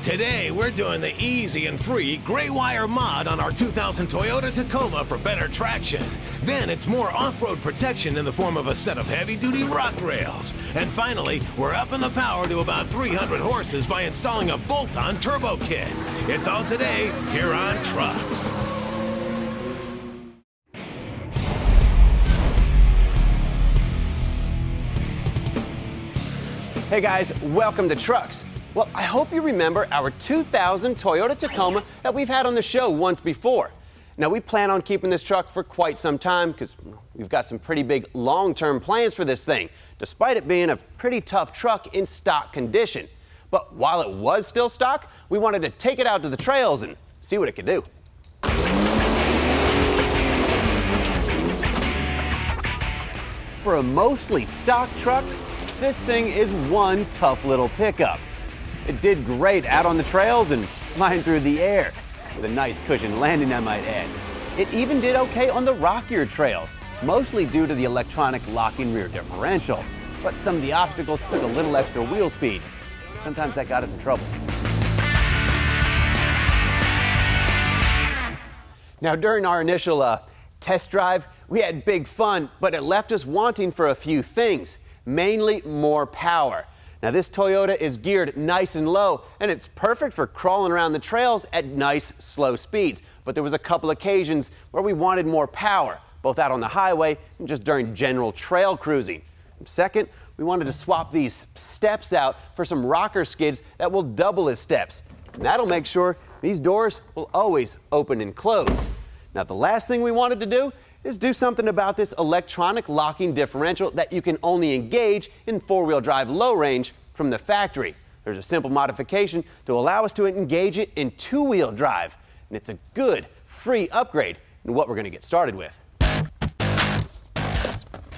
Today, we're doing the easy and free gray wire mod on our 2000 Toyota Tacoma for better traction. Then it's more off-road protection in the form of a set of heavy-duty rock rails. And finally, we're upping the power to about 300 horses by installing a bolt-on turbo kit. It's all today here on Trucks. Hey guys, welcome to Trucks. Well, I hope you remember our 2000 Toyota Tacoma that we've had on the show once before. Now, we plan on keeping this truck for quite some time because we've got some pretty big long-term plans for this thing, despite it being a pretty tough truck in stock condition. But while it was still stock, we wanted to take it out to the trails and see what it could do. For a mostly stock truck, this thing is one tough little pickup. It did great out on the trails and flying through the air, with a nice cushion landing, I might add. It even did okay on the rockier trails, mostly due to the electronic locking rear differential. But some of the obstacles took a little extra wheel speed. Sometimes that got us in trouble. Now, during our initial test drive, we had big fun, but it left us wanting for a few things, mainly more power. Now, this Toyota is geared nice and low, and it's perfect for crawling around the trails at nice, slow speeds. But there was a couple occasions where we wanted more power, both out on the highway and just during general trail cruising. Second, we wanted to swap these steps out for some rocker skids that will double as steps. And that'll make sure these doors will always open and close. Now, the last thing we wanted to do is do something about this electronic locking differential that you can only engage in four-wheel drive low range from the factory. There's a simple modification to allow us to engage it in two-wheel drive, and it's a good free upgrade in what we're going to get started with.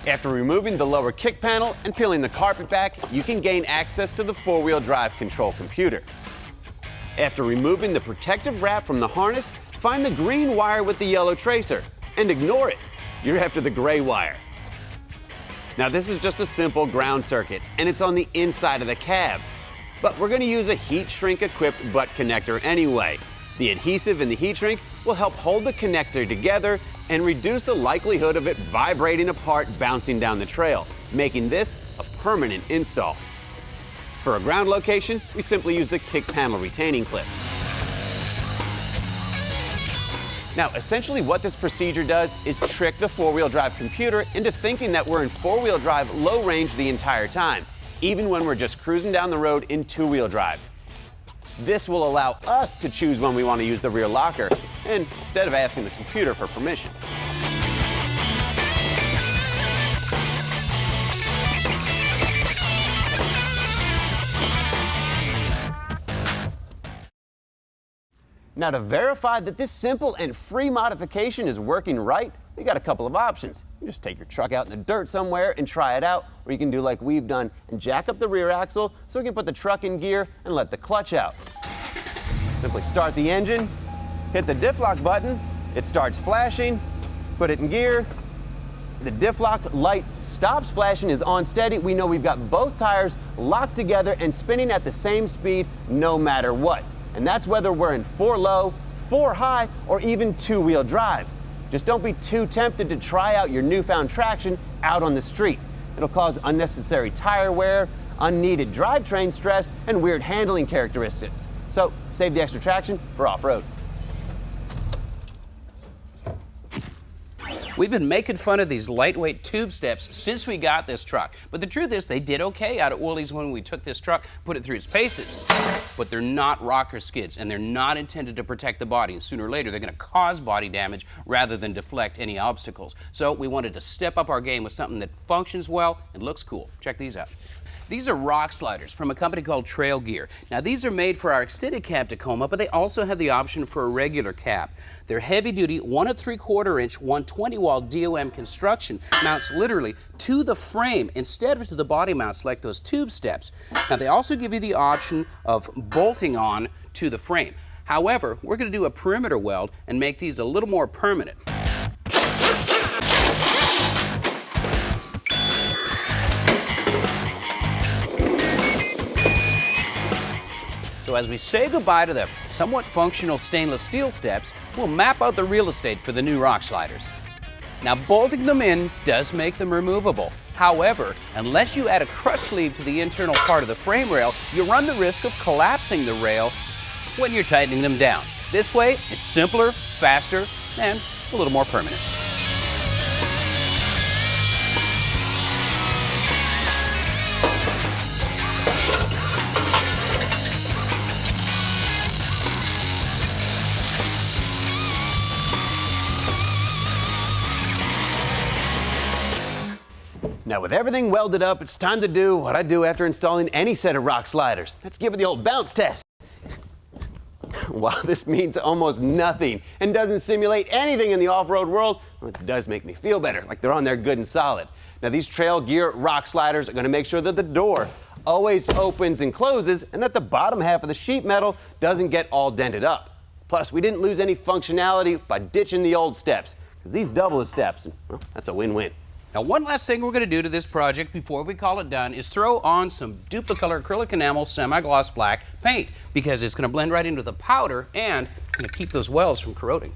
After removing the lower kick panel and peeling the carpet back, you can gain access to the four-wheel drive control computer. After removing the protective wrap from the harness, find the green wire with the yellow tracer and ignore it. You're after the gray wire. Now, this is just a simple ground circuit, and it's on the inside of the cab. But we're going to use a heat shrink equipped butt connector anyway. The adhesive in the heat shrink will help hold the connector together and reduce the likelihood of it vibrating apart bouncing down the trail, making this a permanent install. For a ground location, we simply use the kick panel retaining clip. Now, essentially what this procedure does is trick the four-wheel drive computer into thinking that we're in four-wheel drive low range the entire time, even when we're just cruising down the road in two-wheel drive. This will allow us to choose when we want to use the rear locker, instead of asking the computer for permission. Now, to verify that this simple and free modification is working right, we got a couple of options. You just take your truck out in the dirt somewhere and try it out, or you can do like we've done and jack up the rear axle so we can put the truck in gear and let the clutch out. Simply start the engine, hit the diff lock button, it starts flashing, put it in gear, the diff lock light stops flashing, is on steady. We know we've got both tires locked together and spinning at the same speed no matter what. And that's whether we're in four low, four high, or even two-wheel drive. Just don't be too tempted to try out your newfound traction out on the street. It'll cause unnecessary tire wear, unneeded drivetrain stress, and weird handling characteristics. So save the extra traction for off-road. We've been making fun of these lightweight tube steps since we got this truck. But the truth is, they did okay out at Woolies when we took this truck, put it through its paces. But they're not rocker skids, and they're not intended to protect the body. And sooner or later, they're going to cause body damage rather than deflect any obstacles. So we wanted to step up our game with something that functions well and looks cool. Check these out. These are rock sliders from a company called Trail Gear. Now, these are made for our extended cab Tacoma, but they also have the option for a regular cab. They're heavy-duty 1 3/4 inch 120-wall DOM construction, mounts literally to the frame instead of to the body mounts like those tube steps. Now, they also give you the option of bolting on to the frame. However, we're going to do a perimeter weld and make these a little more permanent. So as we say goodbye to the somewhat functional stainless steel steps, we'll map out the real estate for the new rock sliders. Now, bolting them in does make them removable. However, unless you add a crush sleeve to the internal part of the frame rail, you run the risk of collapsing the rail when you're tightening them down. This way, it's simpler, faster, and a little more permanent. Now with everything welded up, it's time to do what I do after installing any set of rock sliders. Let's give it the old bounce test. While this means almost nothing and doesn't simulate anything in the off-road world, well, it does make me feel better, like they're on there good and solid. Now these trail gear rock sliders are going to make sure that the door always opens and closes and that the bottom half of the sheet metal doesn't get all dented up. Plus, we didn't lose any functionality by ditching the old steps, because these double the steps, and well, that's a win-win. Now, one last thing we're going to do to this project before we call it done is throw on some Duplicolor acrylic enamel semi-gloss black paint, because it's going to blend right into the powder and going to keep those wells from corroding.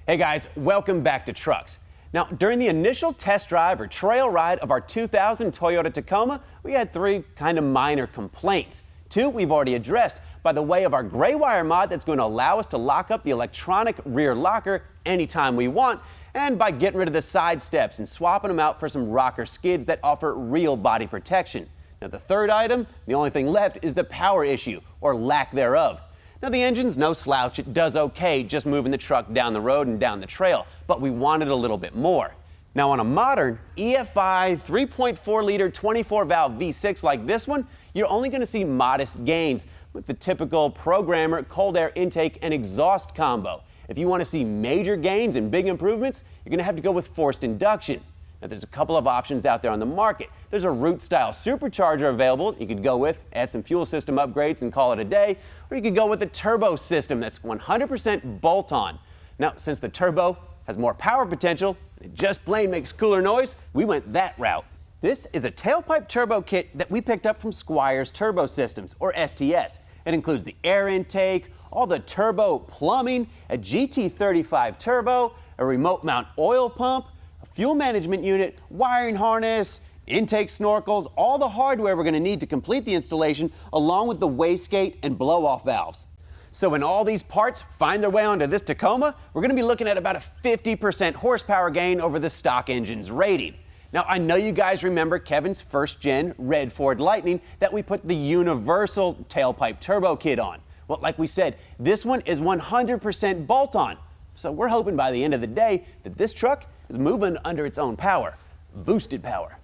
Hey guys, welcome back to Trucks. Now, during the initial test drive or trail ride of our 2000 Toyota Tacoma, we had 3 kind of minor complaints. 2 we've already addressed by the way of our gray wire mod that's going to allow us to lock up the electronic rear locker anytime we want, and by getting rid of the side steps and swapping them out for some rocker skids that offer real body protection. Now the 3rd item, the only thing left, is the power issue, or lack thereof. Now the engine's no slouch, it does okay just moving the truck down the road and down the trail, but we wanted a little bit more. Now on a modern EFI 3.4 liter 24 valve V6 like this one, you're only going to see modest gains with the typical programmer cold air intake and exhaust combo. If you want to see major gains and big improvements, you're going to have to go with forced induction. Now there's a couple of options out there on the market. There's a root style supercharger available you could go with, add some fuel system upgrades and call it a day, or you could go with a turbo system that's 100% bolt-on. Now since the turbo has more power potential and it just plain makes cooler noise, we went that route. This is a tailpipe turbo kit that we picked up from Squire's Turbo Systems, or STS. It includes the air intake, all the turbo plumbing, a GT35 turbo, a remote mount oil pump, a fuel management unit, wiring harness, intake snorkels, all the hardware we're going to need to complete the installation, along with the wastegate and blow-off valves. So when all these parts find their way onto this Tacoma, we're going to be looking at about a 50% horsepower gain over the stock engine's rating. Now, I know you guys remember Kevin's first-gen red Ford Lightning that we put the universal tailpipe turbo kit on. Well, like we said, this one is 100% bolt-on. So we're hoping by the end of the day that this truck is moving under its own power, boosted power.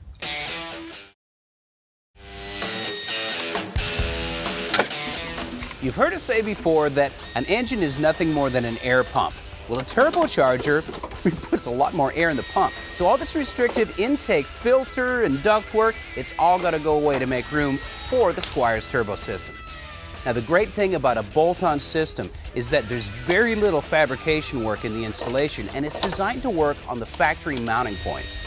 You've heard us say before that an engine is nothing more than an air pump. Well, a turbocharger puts a lot more air in the pump. So all this restrictive intake filter and duct work, it's all got to go away to make room for the Squire's turbo system. Now the great thing about a bolt-on system is that there's very little fabrication work in the installation, and it's designed to work on the factory mounting points.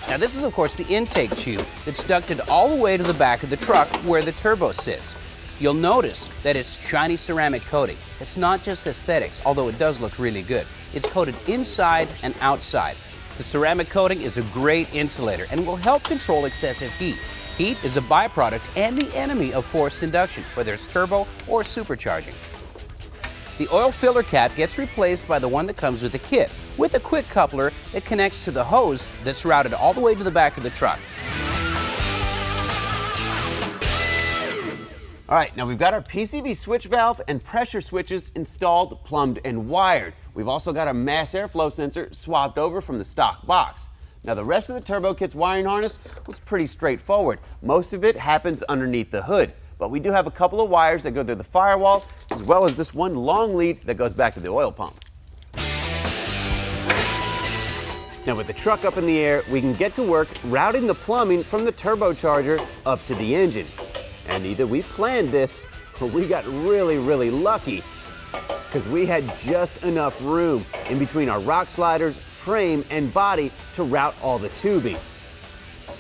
Now this is of course the intake tube that's ducted all the way to the back of the truck where the turbo sits. You'll notice that it's shiny ceramic coating. It's not just aesthetics, although it does look really good. It's coated inside and outside. The ceramic coating is a great insulator and will help control excessive heat. Heat is a byproduct and the enemy of forced induction, whether it's turbo or supercharging. The oil filler cap gets replaced by the one that comes with the kit, with a quick coupler that connects to the hose that's routed all the way to the back of the truck. All right, now we've got our PCV switch valve and pressure switches installed, plumbed, and wired. We've also got our mass airflow sensor swapped over from the stock box. Now the rest of the turbo kit's wiring harness was pretty straightforward. Most of it happens underneath the hood, but we do have a couple of wires that go through the firewall, as well as this one long lead that goes back to the oil pump. Now with the truck up in the air, we can get to work routing the plumbing from the turbocharger up to the engine. And either we planned this or we got really, really lucky, because we had just enough room in between our rock sliders, frame, and body to route all the tubing.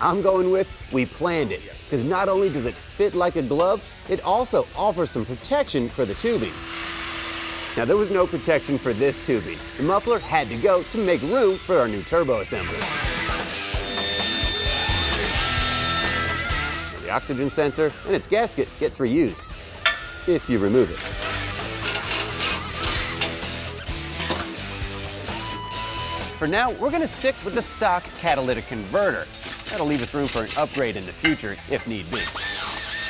I'm going with we planned it. because not only does it fit like a glove, it also offers some protection for the tubing. Now, there was no protection for this tubing. The muffler had to go to make room for our new turbo assembly. The oxygen sensor and its gasket gets reused, if you remove it. For now, we're going to stick with the stock catalytic converter. That'll leave us room for an upgrade in the future if need be.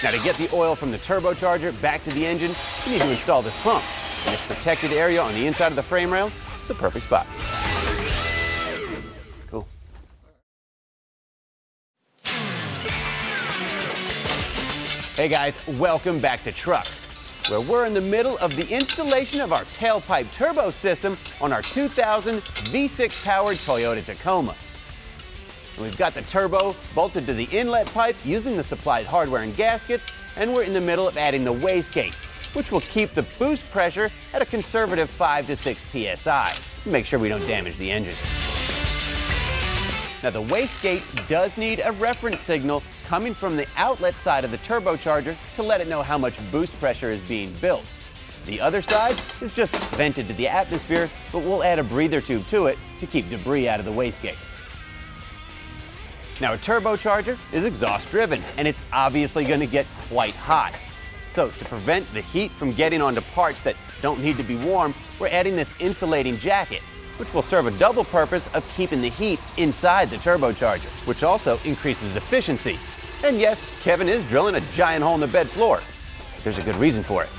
Now, to get the oil from the turbocharger back to the engine, we need to install this pump. And this protected area on the inside of the frame rail is the perfect spot. Cool. Hey guys, welcome back to Trucks, where we're in the middle of the installation of our tailpipe turbo system on our 2000 V6 powered Toyota Tacoma. And we've got the turbo bolted to the inlet pipe using the supplied hardware and gaskets, and we're in the middle of adding the wastegate, which will keep the boost pressure at a conservative 5 to 6 psi. Make sure we don't damage the engine. Now, the wastegate does need a reference signal coming from the outlet side of the turbocharger to let it know how much boost pressure is being built. The other side is just vented to the atmosphere, but we'll add a breather tube to it to keep debris out of the wastegate. Now, a turbocharger is exhaust driven, and it's obviously going to get quite hot. So to prevent the heat from getting onto parts that don't need to be warm, we're adding this insulating jacket, which will serve a double purpose of keeping the heat inside the turbocharger, which also increases efficiency. And yes, Kevin is drilling a giant hole in the bed floor. There's a good reason for it.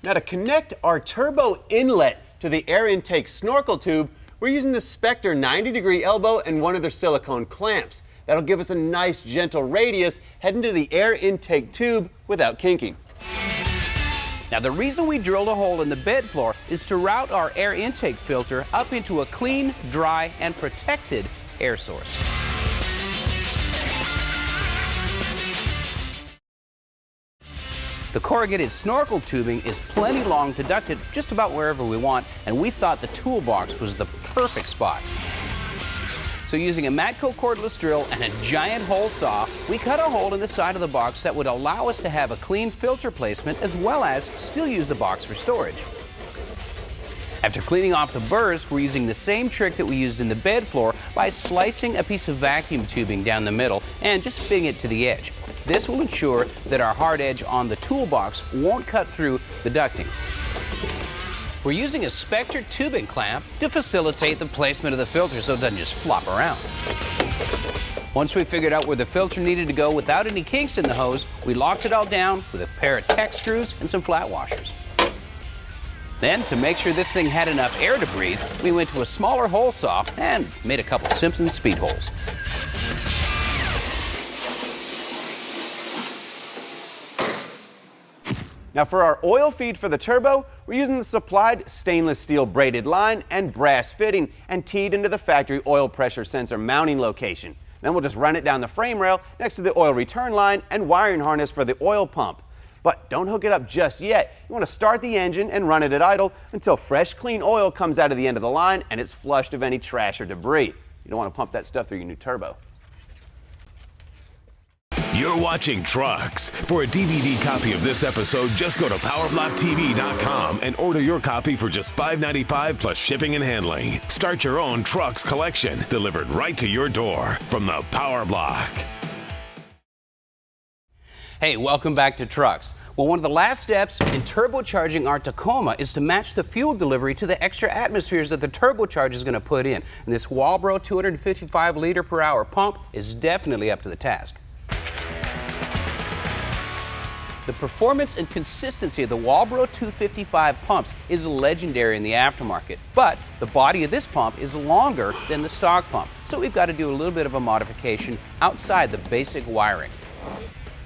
Now, to connect our turbo inlet to the air intake snorkel tube, we're using the Spectre 90-degree elbow and one of their silicone clamps. That'll give us a nice gentle radius heading to the air intake tube without kinking. Now, the reason we drilled a hole in the bed floor is to route our air intake filter up into a clean, dry, and protected air source. The corrugated snorkel tubing is plenty long to duct it just about wherever we want, and we thought the toolbox was the perfect spot. So using a Matco cordless drill and a giant hole saw, we cut a hole in the side of the box that would allow us to have a clean filter placement as well as still use the box for storage. After cleaning off the burrs, we're using the same trick that we used in the bed floor by slicing a piece of vacuum tubing down the middle and just fitting it to the edge. This will ensure that our hard edge on the toolbox won't cut through the ducting. We're using a Spectre tubing clamp to facilitate the placement of the filter so it doesn't just flop around. Once we figured out where the filter needed to go without any kinks in the hose, we locked it all down with a pair of Tech screws and some flat washers. Then, to make sure this thing had enough air to breathe, we went to a smaller hole saw and made a couple Simpson speed holes. Now, for our oil feed for the turbo, we're using the supplied stainless steel braided line and brass fitting and teed into the factory oil pressure sensor mounting location. Then we'll just run it down the frame rail next to the oil return line and wiring harness for the oil pump. But don't hook it up just yet. You want to start the engine and run it at idle until fresh, clean oil comes out of the end of the line and it's flushed of any trash or debris. You don't want to pump that stuff through your new turbo. You're watching Trucks. For a DVD copy of this episode, just go to PowerBlockTV.com and order your copy for just $5.95 plus shipping and handling. Start your own Trucks collection, delivered right to your door from the PowerBlock. Hey, welcome back to Trucks. Well, one of the last steps in turbocharging our Tacoma is to match the fuel delivery to the extra atmospheres that the turbocharger is going to put in. And this Walbro 255 liter per hour pump is definitely up to the task. The performance and consistency of the Walbro 255 pumps is legendary in the aftermarket, but the body of this pump is longer than the stock pump, so we've got to do a little bit of a modification outside the basic wiring.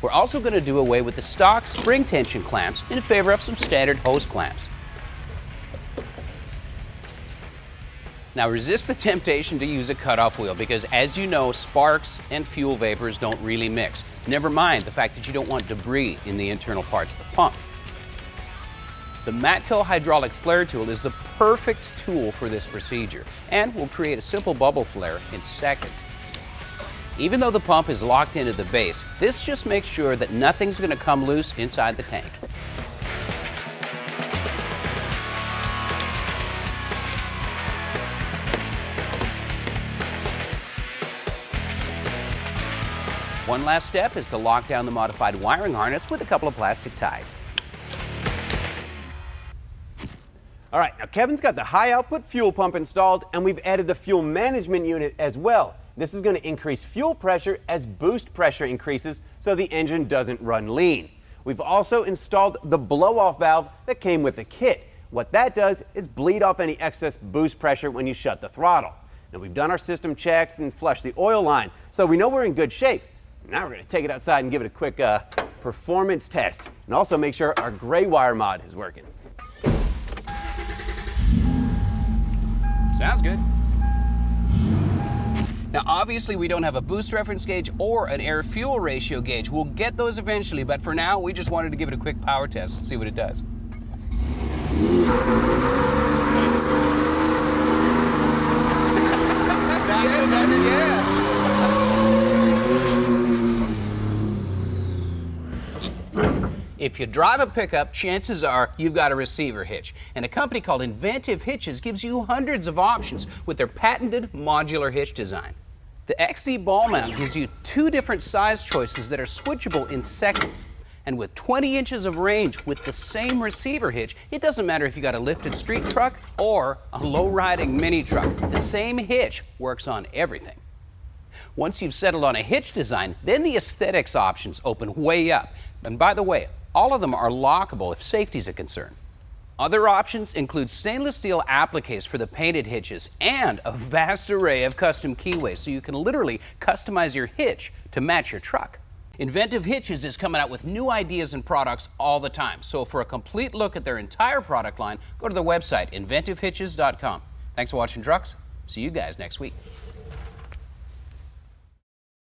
We're also going to do away with the stock spring tension clamps in favor of some standard hose clamps. Now, resist the temptation to use a cutoff wheel because, as you know, sparks and fuel vapors don't really mix. Never mind the fact that you don't want debris in the internal parts of the pump. The Matco hydraulic flare tool is the perfect tool for this procedure and will create a simple bubble flare in seconds. Even though the pump is locked into the base, this just makes sure that nothing's going to come loose inside the tank. One last step is to lock down the modified wiring harness with a couple of plastic ties. All right, now Kevin's got the high output fuel pump installed, and we've added the fuel management unit as well. This is going to increase fuel pressure as boost pressure increases so the engine doesn't run lean. We've also installed the blow-off valve that came with the kit. What that does is bleed off any excess boost pressure when you shut the throttle. Now we've done our system checks and flushed the oil line, so we know we're in good shape. Now we're going to take it outside and give it a quick performance test, and also make sure our gray wire mod is working. Sounds good. Now obviously we don't have a boost reference gauge or an air-fuel ratio gauge. We'll get those eventually, but for now we just wanted to give it a quick power test and see what it does. If you drive a pickup, chances are you've got a receiver hitch. And a company called Inventive Hitches gives you hundreds of options with their patented modular hitch design. The XD ball mount gives you 2 different size choices that are switchable in seconds. And with 20 inches of range with the same receiver hitch, it doesn't matter if you got a lifted street truck or a low-riding mini truck. The same hitch works on everything. Once you've settled on a hitch design, then the aesthetics options open way up. And by the way, all of them are lockable if safety's a concern. Other options include stainless steel appliques for the painted hitches and a vast array of custom keyways so you can literally customize your hitch to match your truck. Inventive Hitches is coming out with new ideas and products all the time. So for a complete look at their entire product line, go to their website, inventivehitches.com. Thanks for watching Trucks. See you guys next week.